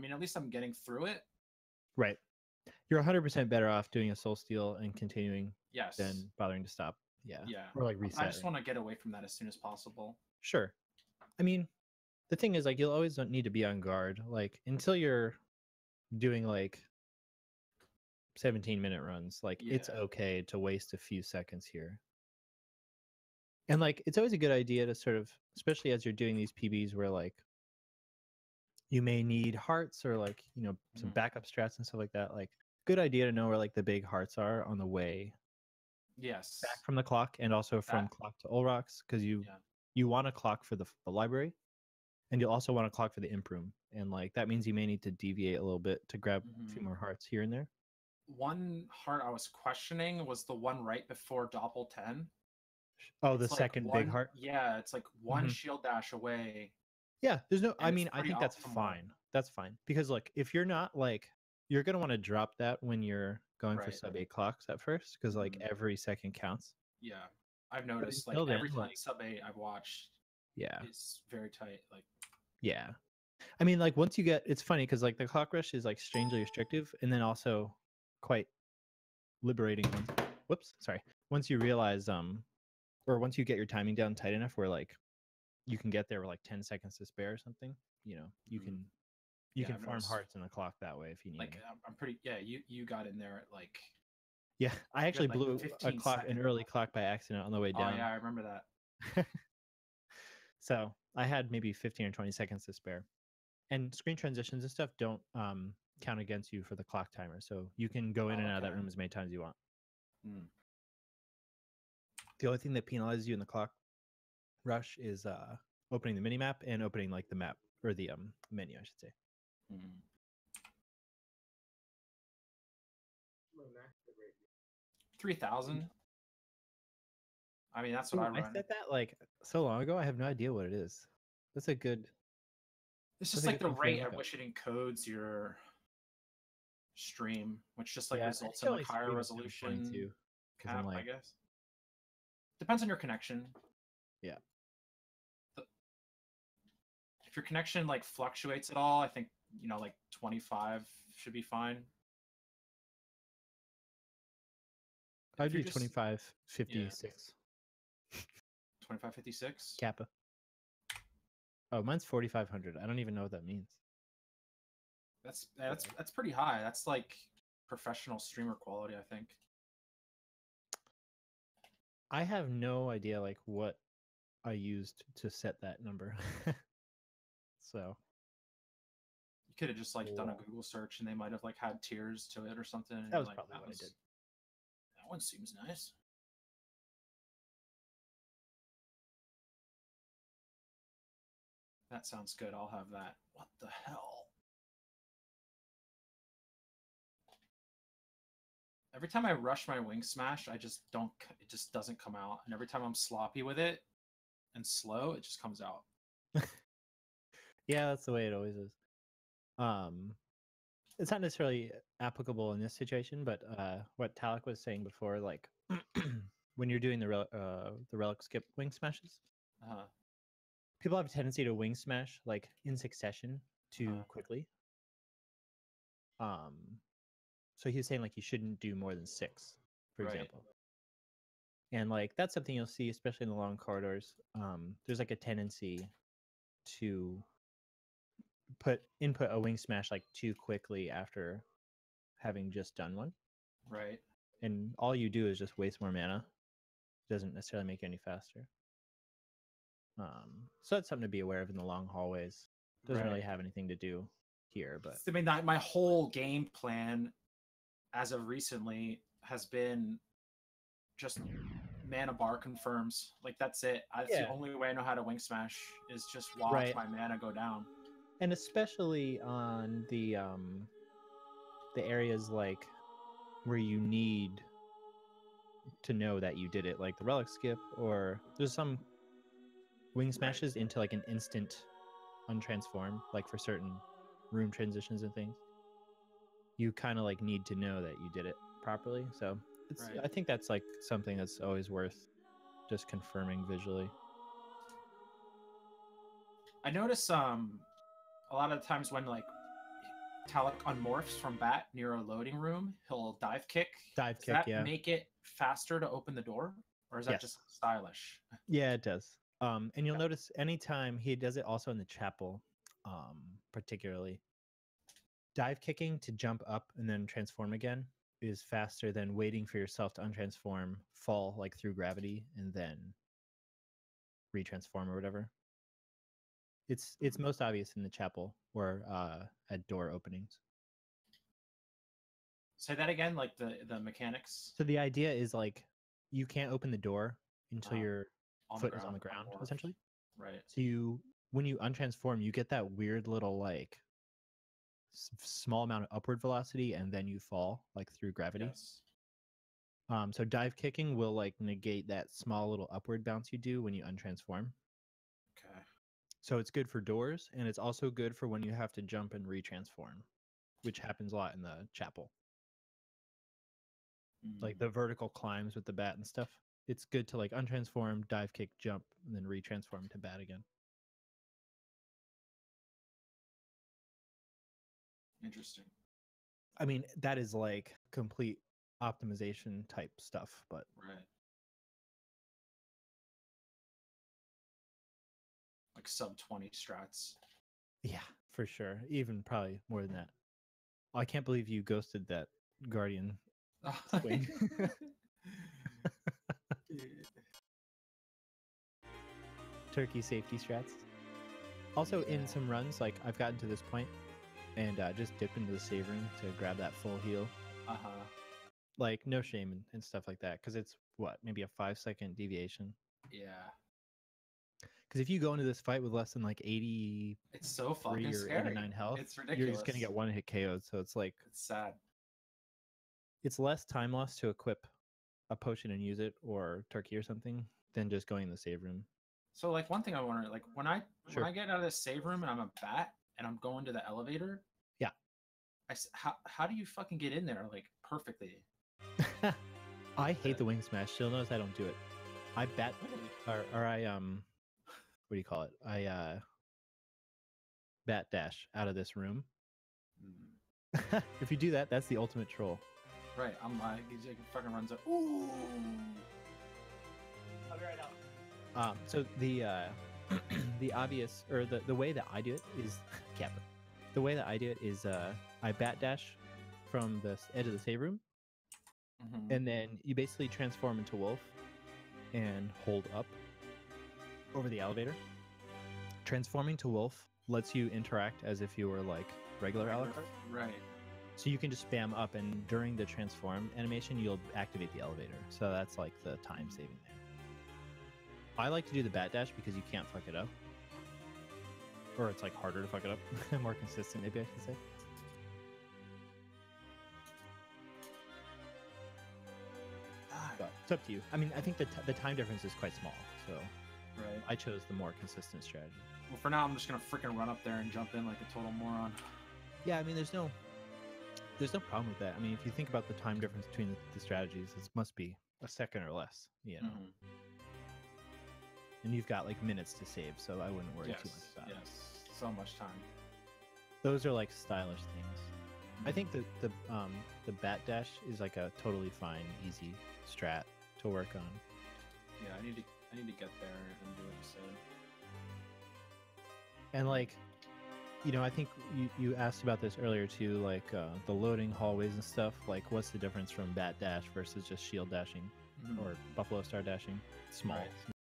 mean, at least I'm getting through it. Right. You're 100% better off doing a soul steal and continuing Yes. than bothering to stop. Yeah. Yeah. Or like reset. I just want to get away from that as soon as possible. Sure. I mean, the thing is, like, you'll always need to be on guard, like, until you're doing like 17-minute runs. Like, it's okay to waste a few seconds here. And like, it's always a good idea to sort of, especially as you're doing these PBs where like you may need hearts or like, you know, some backup strats and stuff like that. Like, good idea to know where like the big hearts are on the way. Yes. Back from the clock and also from clock to Olrox, because you want a clock for the library, and you'll also want a clock for the imp room. And like that means you may need to deviate a little bit to grab a few more hearts here and there. One heart I was questioning was the one right before Doppel 10. Oh, it's the like second big heart? Yeah, it's like one shield dash away. Yeah, there's no, I mean, I think that's fine. That's fine. Because like, if you're not like, you're going to want to drop that when you're going for sub 8 clocks at first, because like every second counts. Yeah, I've noticed like every time sub 8 I've watched, it's very tight. Like, yeah, I mean, like once you get, it's funny because like the clock rush is like strangely restrictive, and then also quite liberating. Once you realize or once you get your timing down tight enough where like you can get there with like 10 seconds to spare or something, you know, you can farm hearts in the clock that way if you need. Like I'm pretty you got in there at like I actually blew a clock, an early clock by accident on the way down. Oh yeah, I remember that. So I had maybe 15 or 20 seconds to spare, and screen transitions and stuff don't count against you for the clock timer, so you can go in and out of that room as many times as you want. The only thing that penalizes you in the clock rush is opening the mini map and opening like the map or the menu, I should say. 3,000. I mean, that's what I run. I said that like so long ago. I have no idea what it is. That's a good. It's just like the rate at which it encodes your stream, which just like results in like higher resolution cap, I guess. Depends on your connection. Yeah. If your connection like fluctuates at all, I think, you know, like 25 should be fine. I'd do 25, 56. 25, 56? Kappa. Oh, mine's 4,500. I don't even know what that means. That's pretty high. That's like professional streamer quality, I think. I have no idea like what I used to set that number. So you could have just like done a Google search and they might have like had tiers to it or something. That was like, probably what I did. That one seems nice. That sounds good. I'll have that. What the hell? Every time I rush my wing smash, it just doesn't come out. And every time I'm sloppy with it and slow, it just comes out. Yeah, that's the way it always is. It's not necessarily applicable in this situation, but what Talek was saying before, like when you're doing the relic skip wing smashes, people have a tendency to wing smash like in succession too quickly. So he was saying like you shouldn't do more than 6, for example. And like that's something you'll see, especially in the long corridors. There's like a tendency to input a wing smash like too quickly after having just done one. Right. And all you do is just waste more mana. Doesn't necessarily make it any faster. So that's something to be aware of in the long hallways. Doesn't really have anything to do here, but I mean, my whole game plan as of recently has been just mana bar confirms. Like that's it. That's the only way I know how to wing smash is just watch my mana go down. And especially on the areas like where you need to know that you did it, like the relic skip, or there's some wing smashes into like an instant untransform, like for certain room transitions and things. You kind of like need to know that you did it properly. So it's I think that's like something that's always worth just confirming visually. I notice a lot of the times when like Talek unmorphs from bat near a loading room, he'll dive kick. Dive Does kick, that yeah. make it faster to open the door? Or is that Yes. just stylish? Yeah, it does. And you'll notice anytime he does it also in the chapel, particularly. Dive kicking to jump up and then transform again is faster than waiting for yourself to untransform, fall like through gravity, and then retransform or whatever. It's most obvious in the chapel or at door openings. Say that again, like the mechanics. So the idea is like you can't open the door until your foot is on the ground, essentially. Right. So when you untransform, you get that weird little like small amount of upward velocity, and then you fall like through gravity. Yes. So dive kicking will like negate that small little upward bounce you do when you untransform. Okay. So it's good for doors, and it's also good for when you have to jump and retransform, which happens a lot in the chapel. Like the vertical climbs with the bat and stuff. It's good to like untransform, dive kick, jump, and then retransform to bat again. Interesting. I mean, that is like complete optimization type stuff, but right. Like sub 20 strats. Yeah, for sure. Even probably more than that. I can't believe you ghosted that Guardian swing. Turkey safety strats. Also, in some runs, like I've gotten to this point and just dip into the save room to grab that full heal. Like no shame and stuff like that, because it's what, maybe a 5-second deviation. Yeah. Because if you go into this fight with less than like 80, it's so fucking or scary. 89 health, it's ridiculous. You're just gonna get one hit KO'd. So it's like it's sad. It's less time loss to equip a potion and use it, or turkey or something, than just going in the save room. So like one thing I wonder, like when I get out of the save room and I'm a bat and I'm going to the elevator. Yeah. How do you fucking get in there like perfectly? I hate the wing smash. She'll notice I don't do it. I bat or I what do you call it? I bat dash out of this room. If you do that, that's the ultimate troll. Right. I'm like, he fucking runs up. Ooh. I'll be right out. So the the obvious, or the way that I do it is Kappa. The way that I do it is I bat dash from the edge of the save room, and then you basically transform into wolf and hold up over the elevator. Transforming to wolf lets you interact as if you were like regular Alex. Right. So you can just spam up, and during the transform animation, you'll activate the elevator. So that's like the time saving there. I like to do the bat dash because you can't fuck it up. Or it's like harder to fuck it up. More consistent, maybe I should say. But it's up to you. I mean, I think the time difference is quite small. So I chose the more consistent strategy. Well, for now, I'm just going to freaking run up there and jump in like a total moron. Yeah, I mean, there's no problem with that. I mean, if you think about the time difference between the strategies, it must be a second or less, you know. And you've got like minutes to save, so I wouldn't worry too much about it. Yes, so much time. Those are like stylish things. I think the bat dash is like a totally fine, easy strat to work on. Yeah, I need to get there and do what you said. And like, you know, I think you asked about this earlier too, like the loading hallways and stuff. Like, what's the difference from bat dash versus just shield dashing or buffalo star dashing? Small.